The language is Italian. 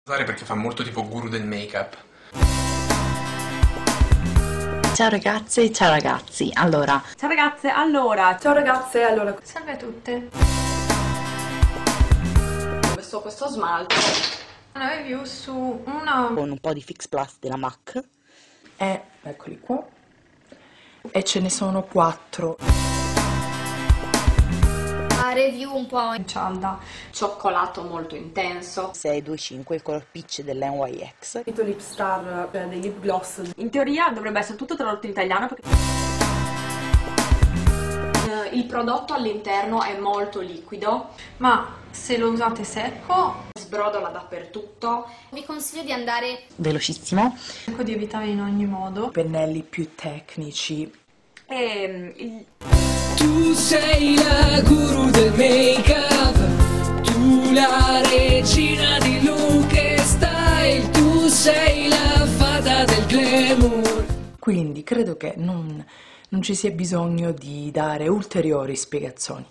Perché fa molto tipo guru del make-up. Ciao ragazze, ciao ragazzi, allora. Ciao ragazze, allora. Ciao ragazze, allora. Salve a tutte. Ho messo questo smalto. Una review su uno Con un po' di Fix Plus della MAC. Eccoli qua. E ce ne sono 4. Review un po' in cialda. Cioccolato molto intenso. 625, il color peach dell'NYX. Il Lip Star dei lip gloss. In teoria dovrebbe essere tutto tradotto in italiano perché il prodotto all'interno è molto liquido, Ma se lo usate secco, sbrodola dappertutto. vi consiglio di andare Velocissimo. cerco di evitare in ogni modo. Pennelli più tecnici. E Tu sei la guru del make-up, tu la regina di look e style, tu sei la fata del glamour. Quindi credo che non ci sia bisogno di dare ulteriori spiegazioni.